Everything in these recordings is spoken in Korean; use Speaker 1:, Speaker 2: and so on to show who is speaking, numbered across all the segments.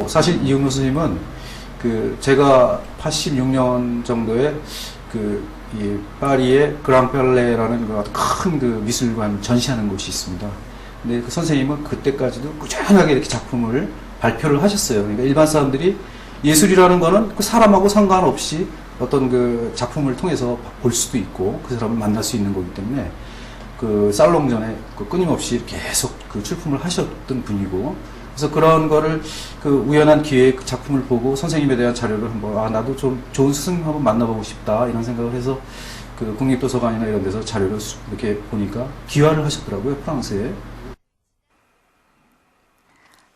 Speaker 1: 사실 이응로 스님은 제가 86년 정도에 이 파리의 그랑팔레라는 큰 미술관 전시하는 곳이 있습니다. 근데 그 선생님은 그때까지도 꾸준하게 이렇게 작품을 발표를 하셨어요. 그러니까 일반 사람들이 예술이라는 거는 그 사람하고 상관없이 어떤 그 작품을 통해서 볼 수도 있고 그 사람을 만날 수 있는 거기 때문에 그 살롱전에 끊임없이 계속 출품을 하셨던 분이고, 그래서 그런 거를 우연한 기회에 그 작품을 보고 선생님에 대한 자료를 한번 나도 좀 좋은 스승님 한번 만나보고 싶다 이런 생각을 해서 국립도서관이나 이런 데서 자료를 이렇게 보니까 기화를 하셨더라고요, 프랑스에.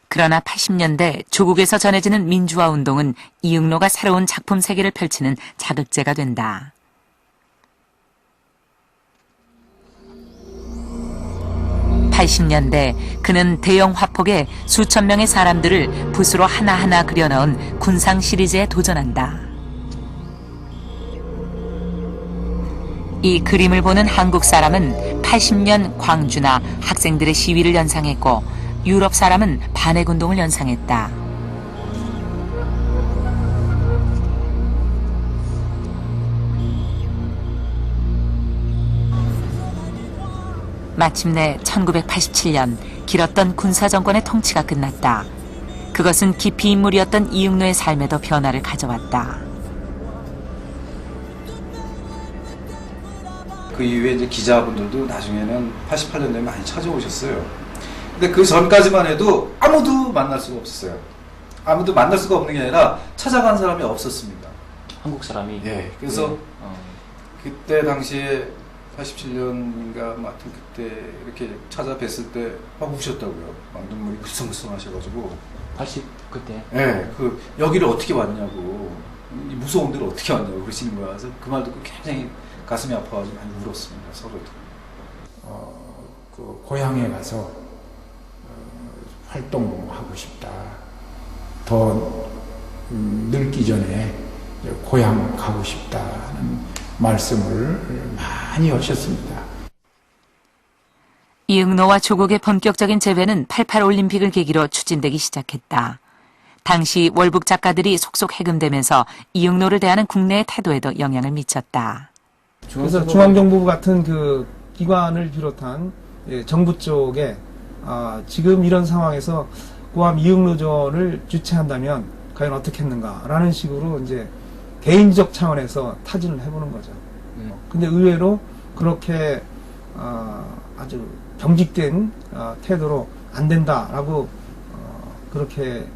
Speaker 2: 그러나 80년대 조국에서 전해지는 민주화 운동은 이응로가 새로운 작품 세계를 펼치는 자극제가 된다. (80년대) 그는 대형 화폭에 수천 명의 사람들을 붓으로 하나하나 그려넣은 군상 시리즈에 도전한다. 이 그림을 보는 한국 사람은 80년 광주나 학생들의 시위를 연상했고, 유럽 사람은 반핵운동을 연상했다. 마침내 1987년 길었던 군사정권의 통치가 끝났다. 그것은 깊이 인물이었던 이응로의 삶에도 변화를 가져왔다.
Speaker 1: 그 이후에 이제 기자분들도 나중에는 88년도에 많이 찾아오셨어요. 근데 그 전까지만 해도 아무도 만날 수가 없었어요. 아무도 만날 수가 없는 게 아니라 찾아간 사람이 없었습니다.
Speaker 3: 한국 사람이?
Speaker 1: 예. 그래서 그때 당시에 87년인가 하여튼 그때 이렇게 찾아뵀을 때 막 우셨다고요. 막 눈물이 글썽글썽 하셔가지고.
Speaker 3: 80 그때?
Speaker 1: 예. 여기를 어떻게 왔냐고, 이 무서운 데를 어떻게 왔냐고 그러시는 거야. 그래서 그 말 듣고 굉장히 가슴이 아파가지고 많이 울었습니다, 서로도.
Speaker 4: 고향에 가서 활동하고 싶다. 더 늙기 전에 고향 가고 싶다는 말씀을 많이 하셨습니다.
Speaker 2: 이응로와 조국의 본격적인 재회는 88 올림픽을 계기로 추진되기 시작했다. 당시 월북 작가들이 속속 해금되면서 이응로를 대하는 국내의 태도에도 영향을 미쳤다.
Speaker 5: 그래서 중앙정부 같은 기관을 비롯한 정부 쪽에 지금 이런 상황에서 고암 이응로전을 주최한다면 과연 어떻게 했는가라는 식으로 이제 개인적 차원에서 타진을 해보는 거죠. 근데 의외로 그렇게 아주 경직된 태도로 안 된다라고 그렇게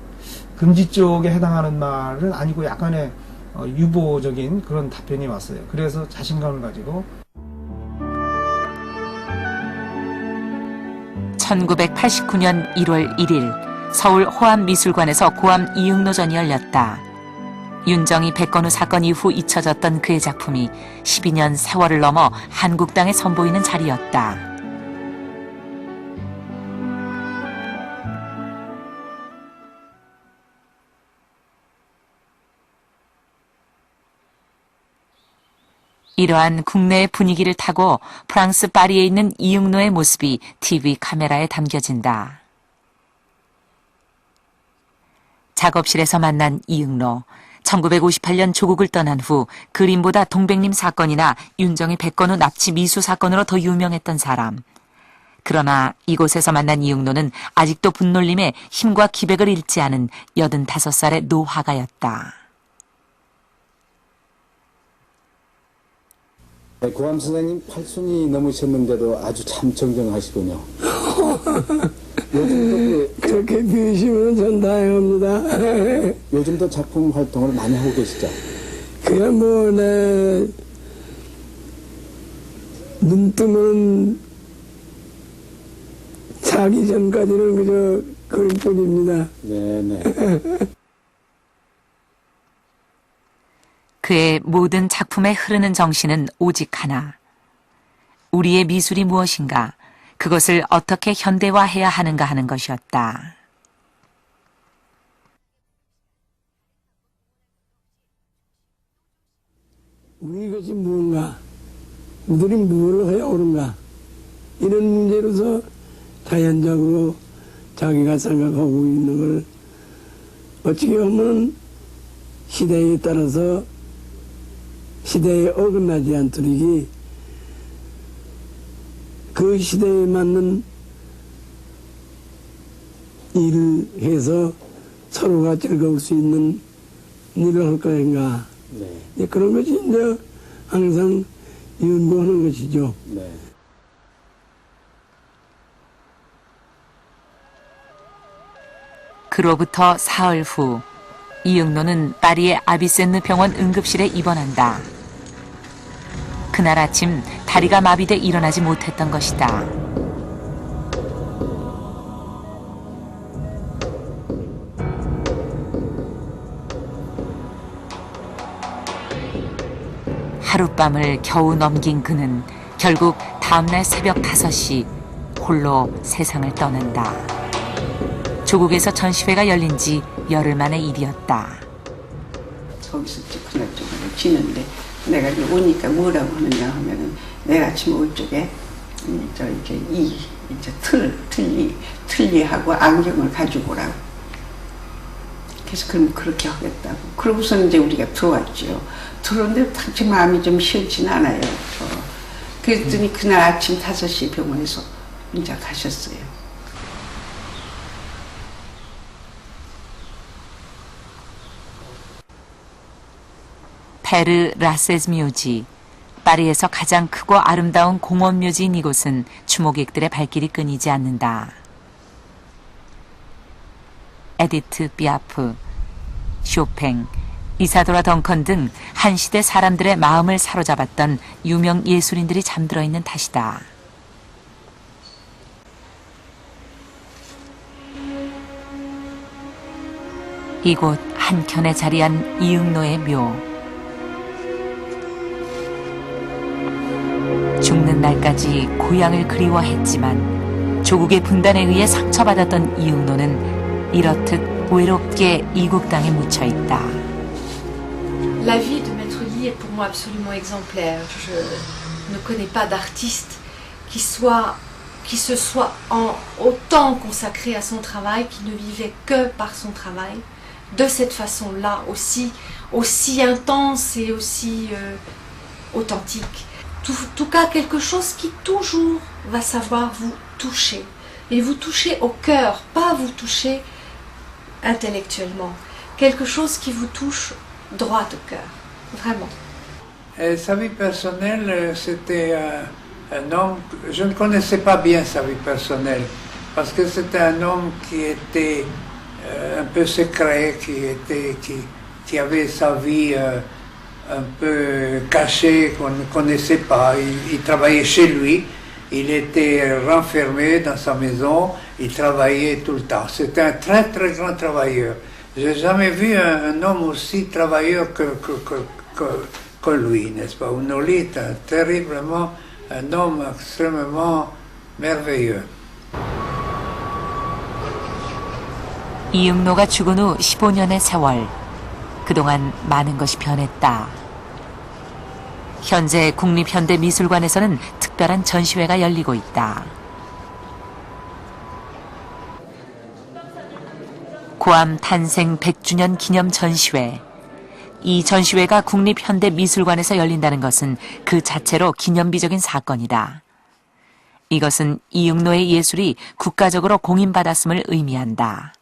Speaker 5: 금지 쪽에 해당하는 말은 아니고 약간의 유보적인 그런 답변이 왔어요. 그래서 자신감을 가지고
Speaker 2: 1989년 1월 1일 서울 호암미술관에서 고암 이응로전이 열렸다. 윤정이 백건우 사건 이후 잊혀졌던 그의 작품이 12년 세월을 넘어 한국 땅에 선보이는 자리였다. 이러한 국내의 분위기를 타고 프랑스 파리에 있는 이응로의 모습이 TV 카메라에 담겨진다. 작업실에서 만난 이응로. 1958년 조국을 떠난 후 그림보다 동백림 사건이나 윤정의 백건우 납치 미수 사건으로 더 유명했던 사람. 그러나 이곳에서 만난 이응로는 아직도 분놀림에 힘과 기백을 잃지 않은 85살의 노화가였다.
Speaker 6: 고암 선생님 80이 넘으셨는데도 아주 참 정정하시군요. 요즘도
Speaker 7: 그렇게 비우시면 전 다행합니다.
Speaker 6: 요즘도 작품 활동을 많이 하고 계시죠?
Speaker 7: 그냥 눈 뜨면 자기 전까지는 그저 그림뿐입니다.
Speaker 6: 네네.
Speaker 2: 그의 모든 작품에 흐르는 정신은 오직 하나. 우리의 미술이 무엇인가, 그것을 어떻게 현대화해야 하는가 하는 것이었다.
Speaker 7: 우리 이것이 무엇인가, 우리들이 무엇을 해야 옳은가, 이런 문제로서 자연적으로 자기가 생각하고 있는 걸 어떻게 보면 시대에 따라서 시대에 어긋나지 않도록 그 시대에 맞는 일을 해서 서로가 즐거울 수 있는 일을 할 것인가.
Speaker 6: 네.
Speaker 7: 그런 것이 이제 항상 연구하는 것이죠.
Speaker 6: 네.
Speaker 2: 그로부터 사흘 후 이응노는 파리의 아비센느 병원 응급실에 입원한다. 그날 아침 다리가 마비돼 일어나지 못했던 것이다. 하룻밤을 겨우 넘긴 그는 결국 다음날 새벽 5시 홀로 세상을 떠난다. 조국에서 전시회가 열린 지 열흘 만의 일이었다.
Speaker 8: 거기서 그날 쪽으로 지는데 내가 이제 오니까 뭐라고 하느냐 하면은 내일 아침 올 적에 이렇게 이제 틀니하고 안경을 가지고 오라고. 그래서 그럼 그렇게 하겠다고. 그러고서는 이제 우리가 들어왔죠. 들어오는데 당시 마음이 좀 싫진 않아요. 그랬더니 그날 아침 5시 병원에서 이제 가셨어요.
Speaker 2: 페르 라세즈 묘지. 파리에서 가장 크고 아름다운 공원 묘지인 이곳은 추모객들의 발길이 끊이지 않는다. 에디트 피아프, 쇼팽, 이사도라 덩컨 등 한 시대 사람들의 마음을 사로잡았던 유명 예술인들이 잠들어 있는 탓이다. 이곳 한켠에 자리한 이응노의 묘. 죽는 날까지 고향을 그리워했지만 조국의 분단에 의해 상처받았던 이응노는 이렇듯 외롭게 이국 땅에 묻혀 있다.
Speaker 9: La vie de Maître Yi est pour moi absolument exemplaire. Je ne connais pas d'artiste qui se soit autant consacré à son travail, qui ne vivait que par son travail, de cette façon-là, aussi intense et aussi authentique. En tout cas, quelque chose qui toujours va savoir vous toucher. Et vous toucher au cœur, pas vous toucher intellectuellement. Quelque chose qui vous touche droit au cœur, vraiment.
Speaker 4: Et sa vie personnelle, c'était un homme, je ne connaissais pas bien sa vie personnelle, parce que c'était un homme qui était un peu secret, qui avait sa vie un peu cachée, qu'on ne connaissait pas. Il travaillait chez lui, il était renfermé dans sa maison, il travaillait tout le temps. C'était un très très grand travailleur. J'ai jamais vu un homme aussi travailleur que lui, n'est-ce pas? Unoli est terriblement un homme extrêmement merveilleux.
Speaker 2: 이응노가 죽은 후 15년의 세월. 그동안 많은 것이 변했다. 현재 국립현대미술관에서는 특별한 전시회가 열리고 있다. 고암 탄생 100주년 기념 전시회. 이 전시회가 국립현대미술관에서 열린다는 것은 그 자체로 기념비적인 사건이다. 이것은 이응노의 예술이 국가적으로 공인받았음을 의미한다.